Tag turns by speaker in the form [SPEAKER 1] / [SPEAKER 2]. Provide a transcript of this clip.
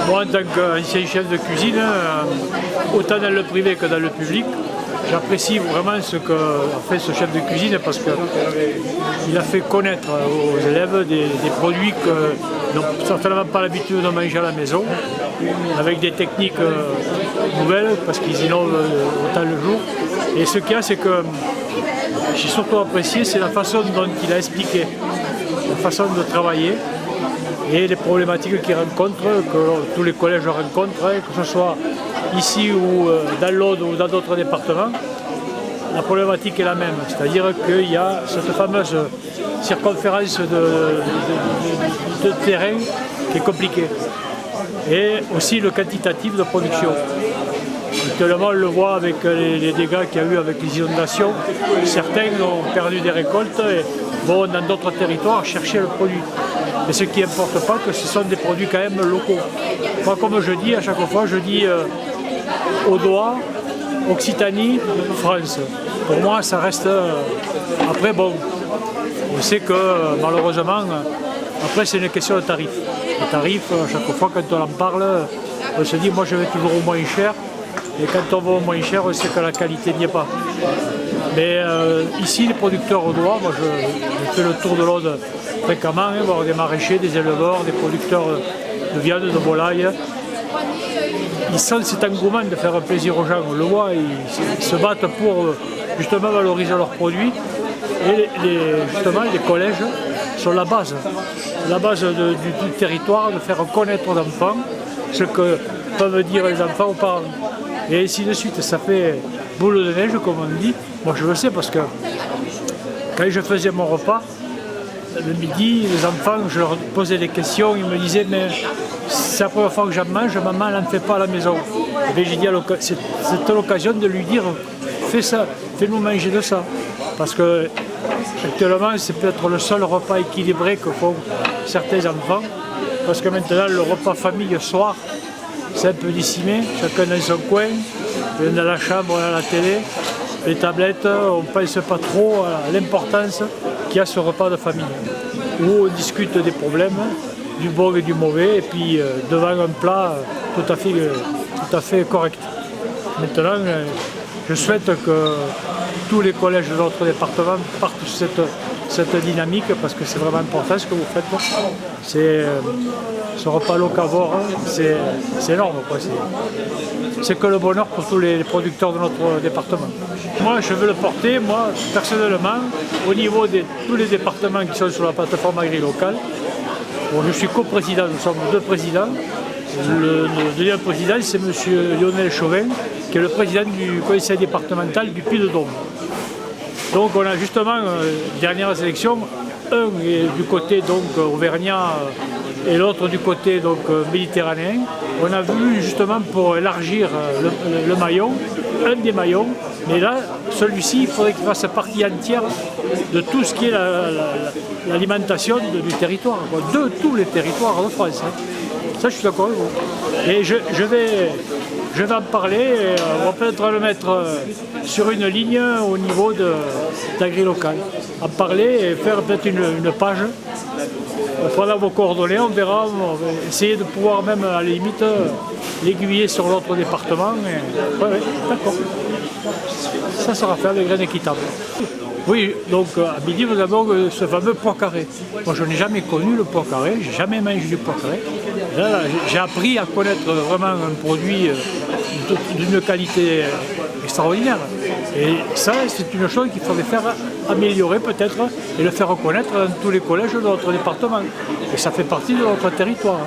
[SPEAKER 1] Moi, en tant qu'ancien chef de cuisine, autant dans le privé que dans le public, j'apprécie vraiment ce qu'a fait ce chef de cuisine parce qu'il a fait connaître aux élèves des produits que n'ont certainement pas l'habitude de manger à la maison, avec des techniques nouvelles parce qu'ils innovent autant le jour. Et ce qu'il y a, c'est que j'ai surtout apprécié, c'est la façon dont il a expliqué, la façon de travailler et les problématiques qu'il rencontre, que tous les collèges rencontrent, que ce soit ici ou dans l'Aude ou dans d'autres départements. La problématique est la même, c'est-à-dire qu'il y a cette fameuse circonférence de terrain qui est compliquée. Et aussi le quantitatif de production. Actuellement, on le voit avec les dégâts qu'il y a eu avec les inondations. Certains ont perdu des récoltes et vont dans d'autres territoires chercher le produit. Mais ce qui n'importe pas, que ce sont des produits quand même locaux. Moi, comme je dis à chaque fois, je dis Audois, Occitanie, France. Pour moi, ça reste... Après, bon, on sait que malheureusement, après c'est une question de tarif. Le tarif, à chaque fois quand on en parle, on se dit, moi je vais toujours au moins cher. Et quand on va au moins cher, on sait que la qualité n'y est pas. Mais ici, les producteurs audois, moi je fais le tour de l'Aude fréquemment, voir des maraîchers, des éleveurs, des producteurs de viande, de volaille. Ils sentent cet engouement de faire plaisir aux gens, on le voit, ils se battent pour justement valoriser leurs produits. Et justement, les collèges sont la base du territoire, de faire connaître aux enfants ce que peuvent dire les enfants aux parents. Et ainsi de suite, ça fait boule de neige, comme on dit. Moi, je le sais parce que quand je faisais mon repas, le midi, les enfants, je leur posais des questions, ils me disaient, mais c'est la première fois que j'en mange, maman n'en fait pas à la maison. Et bien, j'ai dit, c'est l'occasion de lui dire, fais ça, fais-nous manger de ça. Parce que actuellement, c'est peut-être le seul repas équilibré que font certains enfants. Parce que maintenant, le repas famille le soir, c'est un peu décimé, chacun dans son coin, dans la chambre, à la télé, les tablettes, on ne pense pas trop à l'importance qu'il y a ce repas de famille, où on discute des problèmes, du bon et du mauvais, et puis devant un plat tout à fait correct. Maintenant, je souhaite que tous les collèges de notre département partent sur cette dynamique, parce que c'est vraiment important ce que vous faites. Ce repas locavore, c'est énorme, quoi. C'est que le bonheur pour tous les producteurs de notre département. Moi, je veux le porter, moi, personnellement, au niveau de tous les départements qui sont sur la plateforme agri-locale. Bon, je suis coprésident, nous sommes deux présidents. Le deuxième président, c'est M. Lionel Chauvin, qui est le président du conseil départemental du Puy-de-Dôme. Donc on a justement, dernière élection, un est du côté donc auvergnat et l'autre du côté donc méditerranéen. On a voulu justement pour élargir le maillon, un des maillons, mais là, celui-ci, il faudrait qu'il fasse partie entière de tout ce qui est l'alimentation du territoire, quoi, de tous les territoires de France. Hein. Ça, je suis d'accord avec vous. Et je vais en parler, et on va peut-être le mettre sur une ligne au niveau d'agri-local. En parler et faire peut-être une page. On prendra vos coordonnées, on verra, on va essayer de pouvoir même à la limite l'aiguiller sur l'autre département. Oui, d'accord. Ça sera fait avec graines équitables. Oui, donc à midi, nous avons ce fameux pois carré. Moi, je n'ai jamais connu le pois carré, j'ai jamais mangé du pois carré. Là, j'ai appris à connaître vraiment un produit d'une qualité extraordinaire. Et ça, c'est une chose qu'il faudrait faire améliorer peut-être et le faire reconnaître dans tous les collèges de notre département. Et ça fait partie de notre territoire.